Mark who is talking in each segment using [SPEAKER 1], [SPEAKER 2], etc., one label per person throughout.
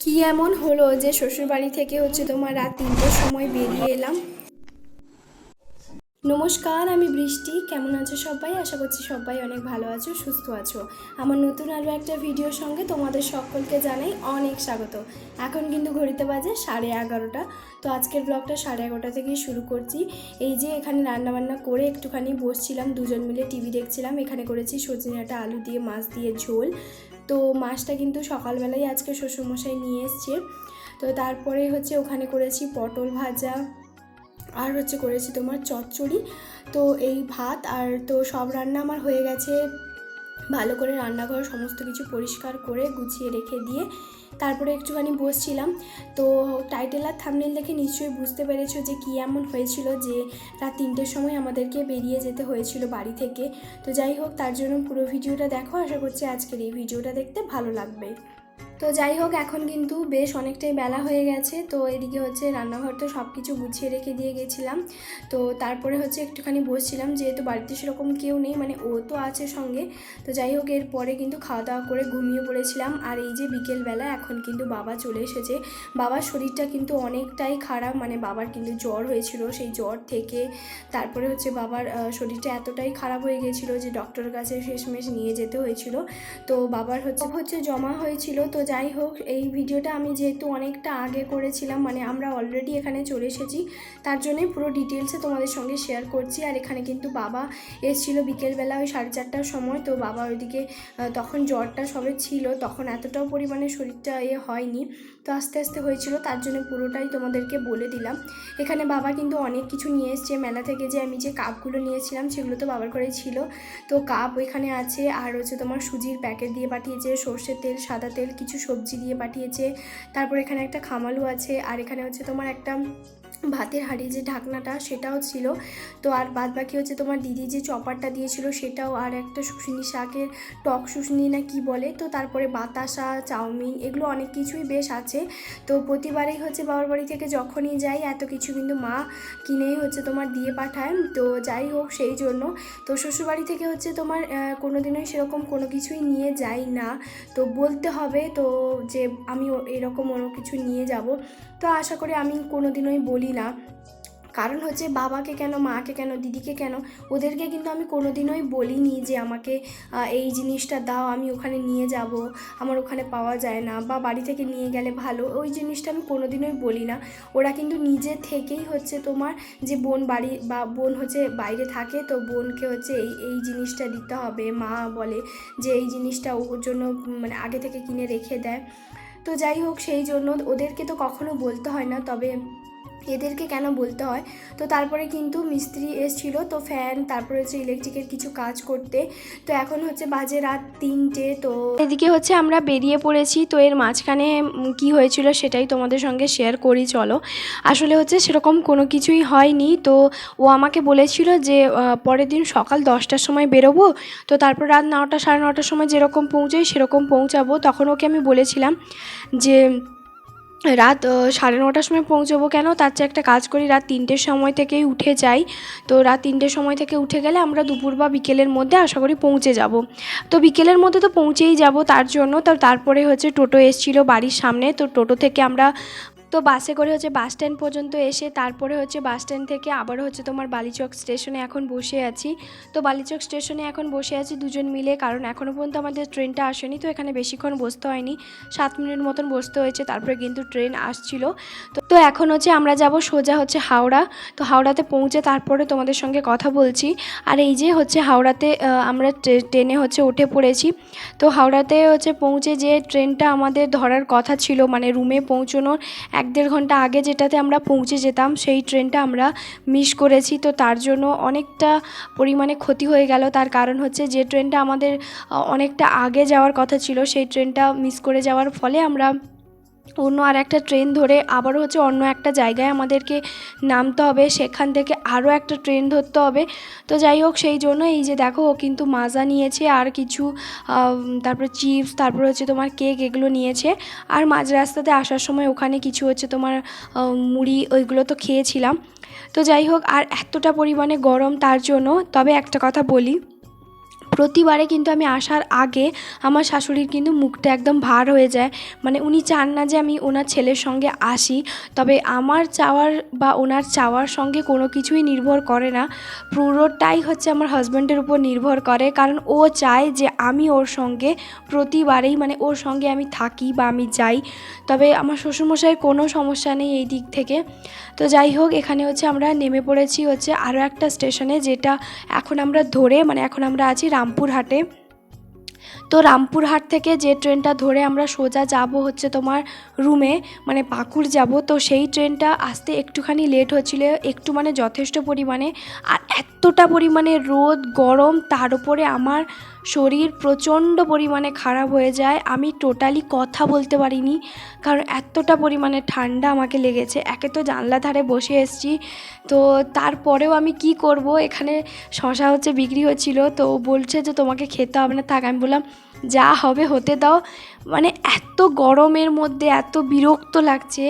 [SPEAKER 1] কি এমন হলো যে শ্বশুরবাড়ি থেকে তোমার রাত ৩টের সময় বেরিয়ে এলাম। নমস্কার, আমি বৃষ্টি। কেমন আছো সবাই? আশা করছি সবাই অনেক ভালো আছো, সুস্থ আছো। আমার নতুন আরও একটা ভিডিওর সঙ্গে তোমাদের সকলকে জানাই অনেক স্বাগত। এখন কিন্তু ঘড়িতে বাজে 11:30। তো আজকের ব্লগটা 11:30 থেকেই শুরু করছি। এই যে এখানে রান্নাবান্না করে একটুখানি বসছিলাম, দুজন মিলে টিভি দেখছিলাম। এখানে করেছি সজনে ডাঁটা, আলু দিয়ে, মাছ দিয়ে ঝোল। তো মাছটা কিন্তু সকালবেলায় আজকে শ্বশুরমশাই নিয়ে এসছে। তো তারপরে ওখানে করেছি পটল ভাজা, আর করেছি তোমার চচ্চড়ি। তো এই ভাত আর তো সব রান্না আমার হয়ে গেছে। ভালো করে রান্নাঘর সমস্ত কিছু পরিষ্কার করে গুছিয়ে রেখে দিয়ে তারপরে একটুখানি বসছিলাম। তো টাইটেল আর থাম্বনেল দেখে নিশ্চয়ই বুঝতে পেরেছো যে কী এমন হয়েছিল যে রাত 3টের সময় আমাদেরকে বেরিয়ে যেতে হয়েছিল বাড়ি থেকে। তো যাই হোক, তার জন্য পুরো ভিডিওটা দেখো। আশা করছি আজকের এই ভিডিওটা দেখতে ভালো লাগবে। তো যাই হোক, এখন কিন্তু বেশ অনেকটাই বেলা হয়ে গেছে। তো এদিকে রান্নাঘর তো সব কিছু গুছিয়ে রেখে দিয়ে গেছিলাম। তো তারপরে একটুখানি বসছিলাম, যেহেতু বাড়িতে সেরকম কেউ নেই, মানে ও তো আছে সঙ্গে। তো যাই হোক, এরপরে কিন্তু খাওয়া দাওয়া করে ঘুমিয়ে পড়েছিলাম। আর এই যে বিকেলবেলা এখন কিন্তু বাবা চলে এসেছে। বাবার শরীরটা কিন্তু অনেকটাই খারাপ, মানে বাবার কিন্তু জ্বর হয়েছিল। সেই জ্বর থেকে তারপরে বাবার শরীরটা এতটাই খারাপ হয়ে গেছিলো যে ডক্টরের কাছে শেষমেশ নিয়ে যেতে হয়েছিল। তো বাবার জমা হয়েছিল। তো যাই হোক, এই ভিডিওটা আমি যেহেতু অনেকটা আগে করেছিলাম, মানে আমরা অলরেডি এখানে চলে এসেছি, তার জন্যই পুরো ডিটেলসে তোমাদের সঙ্গে শেয়ার করছি। আর এখানে কিন্তু বাবা এসেছিলো বিকেলবেলা ওই 4:30টার সময়। তো বাবা ওইদিকে তখন জ্বরটা সবে ছিল, তখন এতটাও পরিমাণে শরীরটা হয়নি। তো আস্তে আস্তে হয়েছিল, তার জন্য পুরোটাই তোমাদেরকে বলে দিলাম। এখানে বাবা কিন্তু অনেক কিছু নিয়ে এসছে মেলা থেকে। যে আমি যে কাপগুলো নিয়েছিলাম সেগুলো তো বাবার ঘরেই ছিল। তো কাপ ওইখানে আছে, আর তোমার সুজির প্যাকেট দিয়ে পাঠিয়েছে, সর্ষের তেল, সাদা তেল, কিছু সবজি দিয়ে পাঠিয়েছে। তারপর এখানে একটা খামালু আছে, আর এখানে তোমার একটা ভাতের হাঁড়ি যে ঢাকনাটা সেটাও ছিল। তো আর বাদ বাকি তোমার দিদি যে চপারটা দিয়েছিল সেটাও, আর একটা শুশনি শাকের টক শুশনি না কি বলে। তো তারপরে বাতাসা, চাউমিন, এগুলো অনেক কিছুই বেশ আছে। তো প্রতিবারেই বাবার বাড়ি থেকে যখনই যাই এত কিছু কিন্তু মা কিনেই তোমার দিয়ে পাঠায়। তো যাই হোক, সেই জন্য তো শ্বশুরবাড়ি থেকে তোমার কোনো দিনই সেরকম কোনো কিছুই নিয়ে যাই না। তো বলতে হবে তো যে আমি এরকম অন্য কিছু নিয়ে যাব। তো আশা করি আমি কোনো দিনই বলি না, কারণ বাবাকে কেন, মাকে কেন, দিদিকে কেন, ওদেরকে কিন্তু আমি কোনো দিনই বলিনি যে আমাকে এই জিনিসটা দাও, আমি ওখানে নিয়ে যাব, আমার ওখানে পাওয়া যায় না, বা বাড়ি থেকে নিয়ে গেলে ভালো, ওই জিনিসটা আমি কোনো দিনই বলি না। ওরা কিন্তু নিজে থেকেই তোমার যে বোন বাড়ি বা বোন বাইরে থাকে, তো বোনকে এই এই জিনিসটা দিতে হবে, মা বলে যে এই জিনিসটা ওর জন্য মানে আগে থেকে কিনে রেখে দেয়। তো যাই হোক, সেই জন্য ওদেরকে তো কখনো বলতে হয় না, তবে এদেরকে কেন বলতে হয়। তো তারপরে কিন্তু মিস্ত্রি এসেছিল, তো ফ্যান, তারপরে ইলেকট্রিকের কিছু কাজ করতে। তো এখন বাজে রাত 3টে। তো এদিকে আমরা বেরিয়ে পড়েছি। তো এর মাঝখানে কি হয়েছিল সেটাই তোমাদের সঙ্গে শেয়ার করি, চলো। আসলে সেরকম কোনো কিছুই হয়নি। তো ও আমাকে বলেছিল যে পরের দিন সকাল 10টার সময় বেরোবো, তো তারপর রাত 9টা, 9:30টার সময় যেরকম পৌঁছাই সেরকম পৌঁছাবো। তখন ওকে আমি বলেছিলাম যে রাত 9:30টার সময় পৌঁছবো কেন, তার চেয়ে একটা কাজ করি, রাত 3টের সময় থেকেই উঠে যাই। তো রাত 3টের সময় থেকে উঠে গেলে আমরা দুপুর বা বিকেলের মধ্যে আশা করি পৌঁছে যাব। তো বিকেলের মধ্যে তো পৌঁছেই যাব, তার জন্য তো তারপরে টোটো এসেছিলো বাড়ির সামনে। তো টোটো থেকে আমরা তো বাসে করে বাস স্ট্যান্ড পর্যন্ত এসে তারপরে বাস স্ট্যান্ড থেকে আবার তোমার বালিচক স্টেশনে এখন বসে আছি। তো বালিচক স্টেশনে এখন বসে আছি দুজন মিলে, কারণ এখনও পর্যন্ত আমাদের ট্রেনটা আসেনি। তো এখানে বেশিক্ষণ বসতে হয়নি, 7 মিনিট মতন বসতে হয়েছে, তারপরে কিন্তু ট্রেন আসছিল। তো এখন আমরা যাব সোজা হাওড়া। তো হাওড়াতে পৌঁছে তারপরে তোমাদের সঙ্গে কথা বলছি। আর এই যে হাওড়াতে আমরা ট্রেনে উঠে পড়েছি। তো হাওড়াতে পৌঁছে যে ট্রেনটা আমাদের ধরার কথা ছিল, মানে রুমে পৌঁছানোর 1-1.5 ঘন্টা আগে যেটাতে আমরা পৌঁছে যেতাম, সেই ট্রেনটা আমরা মিস করেছি। তো তার জন্য অনেকটা পরিমাণে ক্ষতি হয়ে গেল। তার কারণ যে ট্রেনটা আমাদের অনেকটা আগে যাওয়ার কথা ছিল, সেই ট্রেনটা মিস করে যাওয়ার ফলে আমরা অন্য আর একটা ট্রেন ধরে আবারও অন্য একটা জায়গায় আমাদেরকে নামতে হবে, সেখান থেকে আরও একটা ট্রেন ধরতে হবে। তো যাই হোক, সেই জন্য এই যে দেখো, ও কিন্তু মাজা নিয়েছে আর কিছু তারপরে চিপস, তারপরে তোমার কেক, এগুলো নিয়েছে। আর মাঝ রাস্তাতে আসার সময় ওখানে কিছু তোমার মুড়ি, ওইগুলো তো খেয়েছিলাম। তো যাই হোক, আর এতটা পরিমাণে গরম, তার জন্য তবে একটা কথা বলি, প্রতিবারে কিন্তু আমি আসার আগে আমার শাশুড়ির কিন্তু মুখটা একদম ভার হয়ে যায়, মানে উনি চান না যে আমি ওনার ছেলের সঙ্গে আসি। তবে আমার চাওয়ার বা ওনার চাওয়ার সঙ্গে কোনো কিছুই নির্ভর করে না, পুরোটাই হচ্ছে আমার হাজব্যান্ডের উপর নির্ভর করে। কারণ ও চায় যে আমি ওর সঙ্গে প্রতিবারেই মানে ওর সঙ্গে আমি থাকি বা আমি যাই। তবে আমার শ্বশুরমশাইয়ের কোনো সমস্যা নেই এই দিক থেকে। তো যাই হোক, এখানে হচ্ছে আমরা নেমে পড়েছি হচ্ছে আরও একটা স্টেশনে, যেটা এখন আমরা ধরে মানে এখন আমরা আছি রামপুরহাটে। তো রামপুরহাট থেকে যে ট্রেনটা ধরে আমরা সোজা যাব হচ্ছে তোমার রুমে, মানে পাকুড় যাব। তো সেই ট্রেনটা আসতে একটুখানি লেট হচ্ছিল, একটু মানে যথেষ্ট পরিমাণে। আর এতটা পরিমাণে রোদ গরম, তার উপরে আমার শরীর প্রচণ্ড পরিমাণে খারাপ হয়ে যায়, আমি টোটালি কথা বলতে পারিনি, কারণ এতটা পরিমাণে ঠান্ডা আমাকে লেগেছে। একে তো জানলা ধারে বসে এসেছি, তো তারপরেও আমি কি করব, এখানে শশা হচ্ছে বিক্রি হচ্ছিল, তো ও বলছে যে তোমাকে খেতে হবে না, থাক। আমি বললাম যা হবে হতে দাও। মানে এত গরমের মধ্যে এত বিরক্ত লাগছে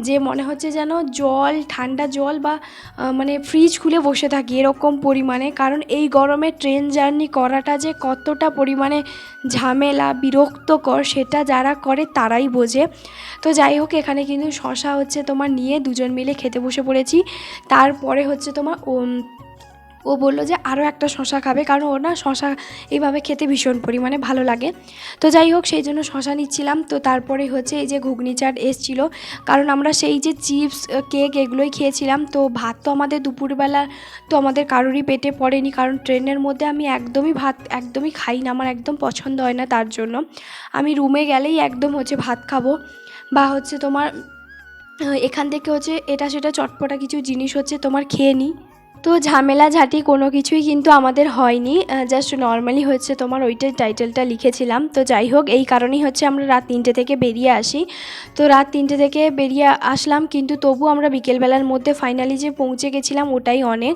[SPEAKER 1] যে মনে হচ্ছে যেন জল, ঠান্ডা জল বা মানে ফ্রিজ খুলে বসে থাকি এরকম পরিমাণে। কারণ এই গরমে ট্রেন জার্নি করাটা যে কতটা পরিমাণে ঝামেলা, বিরক্তকর, সেটা যারা করে তারাই বোঝে। তো যাই হোক, এখানে কিন্তু শশা হচ্ছে তোমার নিয়ে দুজন মিলে খেতে বসে পড়েছি। তারপরে হচ্ছে তোমার ও বললো যে আরও একটা শশা খাবে, কারণ ও না শশা এইভাবে খেতে ভীষণ পরিমাণে ভালো লাগে। তো যাই হোক, সেই জন্য শশা নিচ্ছিলাম। তো তারপরে হচ্ছে এই যে ঘুগনি চাট এসছিলো, কারণ আমরা সেই যে চিপস কেক এগুলোই খেয়েছিলাম। তো ভাত তো আমাদের দুপুরবেলা তো আমাদের কারোরই পেটে পড়েনি, কারণ ট্রেনের মধ্যে আমি একদমই ভাত একদমই খাই না, আমার একদম পছন্দ হয় না। তার জন্য আমি রুমে গেলেই একদম হচ্ছে ভাত খাবো, বা হচ্ছে তোমার এখান থেকে হচ্ছে এটা সেটা চটপটা কিছু জিনিস হচ্ছে তোমার খেয়ে নিই। তো ঝামেলা ঝাঁটি কোনো কিছুই কিন্তু আমাদের হয়নি, জাস্ট নর্মালি হচ্ছে তোমার ওইটাই টাইটেলটা লিখেছিলাম। তো যাই হোক, এই কারণেই হচ্ছে আমরা রাত 3টে থেকে বেরিয়ে আসি। তো রাত 3টে থেকে বেরিয়ে আসলাম, কিন্তু তবু আমরা বিকেলবেলার মধ্যে ফাইনালি যে পৌঁছে গেছিলাম ওটাই অনেক।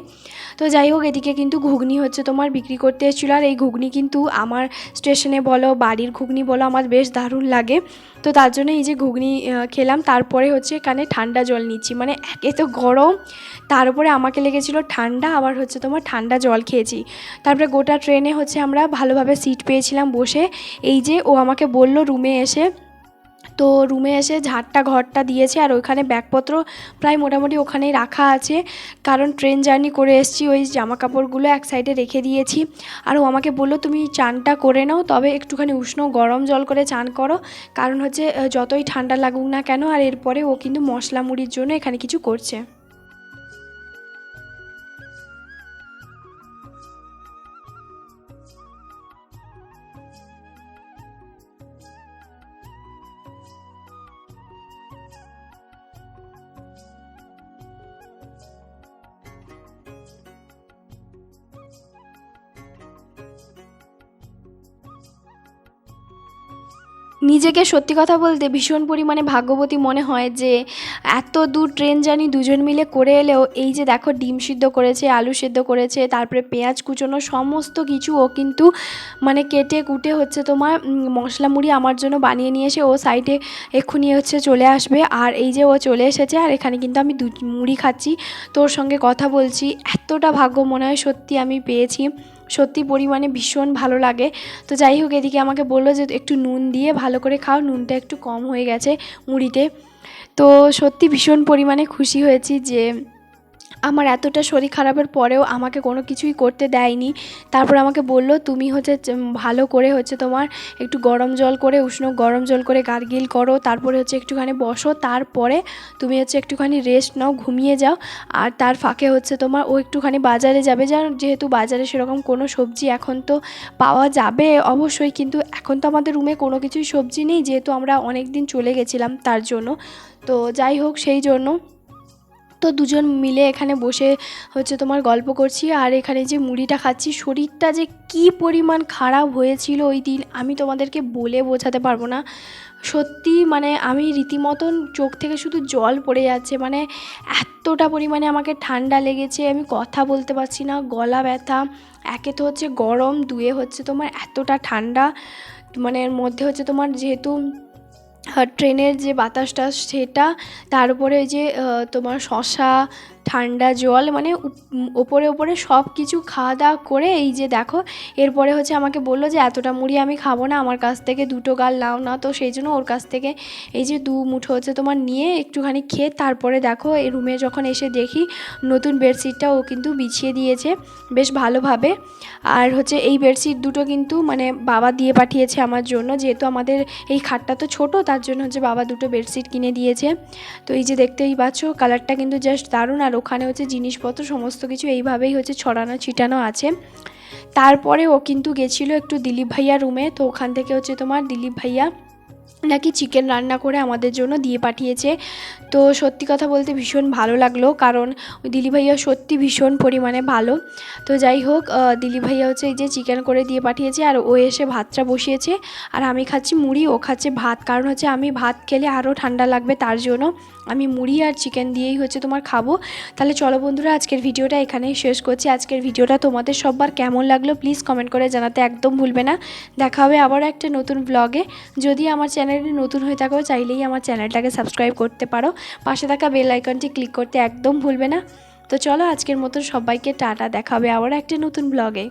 [SPEAKER 1] তো যাই হোক, এদিকে কিন্তু ঘুগনি হচ্ছে তোমার বিক্রি করতে এসেছিলো, আর এই ঘুগনি কিন্তু আমার স্টেশনে বলো বাড়ির ঘুগনি বলো আমার বেশ দারুণ লাগে। তো তার জন্য এই যে ঘুগনি খেলাম। তারপরে হচ্ছে এখানে ঠান্ডা জল নিচ্ছি, মানে একে তো গরম, তার উপরে আমাকে লেগেছিলো ঠান্ডা, আবার হচ্ছে তোমার ঠান্ডা জল খেয়েছি। তারপরে গোটা ট্রেনে হচ্ছে আমরা ভালোভাবে সিট পেয়েছিলাম বসে। এই যে ও আমাকে বলল রুমে এসে, তো রুমে এসে ঝাড়টা ঘরটা দিয়েছে, আর ওইখানে ব্যাগপত্র প্রায় মোটামুটি ওখানেই রাখা আছে, কারণ ট্রেন জার্নি করে এসেছি। ওই জামা কাপড়গুলো এক সাইডে রেখে দিয়েছি। আর ও আমাকে বললো তুমি চানটা করে নাও, তবে একটুখানি উষ্ণ গরম জল করে চান করো, কারণ হচ্ছে যতই ঠান্ডা লাগুক না কেন। আর এরপরে ও কিন্তু মশলা মুড়ির জন্য এখানে কিছু করছে। নিজেকে সত্যি কথা বলতে ভীষণ পরিমাণে ভাগ্যবতী মনে হয় যে এত দূর ট্রেন জার্নি দুজন মিলে করে এলেও এই যে দেখো ডিম সিদ্ধ করেছে, আলু সিদ্ধ করেছে, তারপরে পেঁয়াজ কুচোনো সমস্ত কিছু ও কিন্তু মানে কেটে কুটে হচ্ছে তোমার মশলা মুড়ি আমার জন্য বানিয়ে নিয়ে এসে ও সাইডে এক্ষুনি হচ্ছে চলে আসবে। আর এই যে ও চলে এসেছে, আর এখানে কিন্তু আমি মুড়ি খাচ্ছি, তোর সঙ্গে কথা বলছি। এতটা ভাগ্য মনে হয় সত্যি আমি পেয়েছি, সত্যি পরিমাণে ভীষণ ভালো লাগে। তো যাই হোক, এদিকে আমাকে বললো যে একটু নুন দিয়ে ভালো করে খাও, নুনটা একটু কম হয়ে গেছে মুড়িতে। তো সত্যি ভীষণ পরিমাণে খুশি হয়েছি যে আমার এতটা শরীর খারাপের পরেও আমাকে কোনো কিছুই করতে দেয়নি। তারপর আমাকে বললো তুমি হচ্ছে ভালো করে হচ্ছে তোমার একটু গরম জল করে উষ্ণ গরম জল করে গার্গিল করো, তারপরে হচ্ছে একটুখানি বসো, তারপরে তুমি হচ্ছে একটুখানি রেস্ট নাও, ঘুমিয়ে যাও। আর তার ফাঁকে হচ্ছে তোমার ও একটুখানি বাজারে যাবে, যেহেতু বাজারে সেরকম কোনো সবজি এখন তো পাওয়া যাবে অবশ্যই, কিন্তু এখন তো আমাদের রুমে কোনো কিছুই সবজি নেই, যেহেতু আমরা অনেক দিন চলে গেছিলাম তার জন্য। তো যাই হোক, সেই জন্য তো দুজন মিলে এখানে বসে হচ্ছে তোমার গল্প করছি, আর এখানে যে মুড়িটা খাচ্ছি। শরীরটা যে কী পরিমাণ খারাপ হয়েছিল ওই দিন আমি তোমাদেরকে বলে বোঝাতে পারবো না। সত্যি মানে আমি রীতিমতন চোখ থেকে শুধু জল পড়ে যাচ্ছে, মানে এতটা পরিমাণে আমাকে ঠান্ডা লেগেছে, আমি কথা বলতে পারছি না, গলা ব্যথা। একে তো হচ্ছে গরম, দুয়ে হচ্ছে তোমার এতটা ঠান্ডা, মানে এর মধ্যে হচ্ছে তোমার যেহেতু ট্রেনের যে বাতাসটা সেটা, তার উপরে ওই যে তোমার শশা, ঠান্ডা জল, মানে ওপরে ওপরে সব কিছু খাওয়া দাওয়া করে এই যে দেখো এরপরে হচ্ছে আমাকে বললো যে এতটা মুড়ি আমি খাবো না, আমার কাছ থেকে 2টো গাল নাও না। তো সেই জন্য ওর কাছ থেকে এই যে 2 মুঠো হচ্ছে তোমার নিয়ে একটুখানি খেয়ে তারপরে দেখো এই রুমে যখন এসে দেখি নতুন বেডশিটটা ও কিন্তু বিছিয়ে দিয়েছে বেশ ভালোভাবে। আর হচ্ছে এই বেডশিট দুটো কিন্তু মানে বাবা দিয়ে পাঠিয়েছে আমার জন্য, যেহেতু আমাদের এই খাটটা তো ছোট, তার জন্য হচ্ছে বাবা 2টো বেডশিট কিনে দিয়েছে। তো এই যে দেখতেই পাচ্ছ কালারটা কিন্তু জাস্ট দারুণ। আর ওখানে হচ্ছে জিনিসপত্র সমস্ত কিছু এইভাবেই হচ্ছে ছড়ানো ছিটানো আছে। তারপরে ও কিন্তু গেছিলো একটু দিলীপ ভাইয়া রুমে, তো ওখান থেকে হচ্ছে তোমার দিলীপ ভাইয়া নাকি চিকেন রান্না করে আমাদের জন্য দিয়ে পাঠিয়েছে। তো সত্যি কথা বলতে ভীষণ ভালো লাগলো, কারণ ওই দিলীপ ভাইয়া সত্যি ভীষণ পরিমাণে ভালো। তো যাই হোক, দিলীপ ভাইয়া হচ্ছে এই যে চিকেন করে দিয়ে পাঠিয়েছে, আর ও এসে ভাতটা বসিয়েছে, আর আমি খাচ্ছি মুড়ি, ও খাচ্ছে ভাত। কারণ হচ্ছে আমি ভাত খেলে আরও ঠান্ডা লাগবে, তার জন্য আমি মুড়ি আর চিকেন দিয়েই হচ্ছে তোমার খাবো। তাহলে চলো বন্ধুরা, আজকের ভিডিওটা এখানেই শেষ করছি। আজকের ভিডিওটা তোমাদের সবার কেমন লাগলো প্লিজ কমেন্ট করে জানাতে একদম ভুলবে না। দেখা হবে আবার একটা নতুন ব্লগে। যদি আমার চ্যানেলে নতুন হয়ে থাকো চাইলেই আমার চ্যানেলটাকে সাবস্ক্রাইব করতে পারো, পাশে থাকা বেল আইকনটি ক্লিক করতে একদম ভুলবে না। তো চলো আজকের মতো সবাইকে টাটা, দেখা হবে আবার একটা নতুন ব্লগে।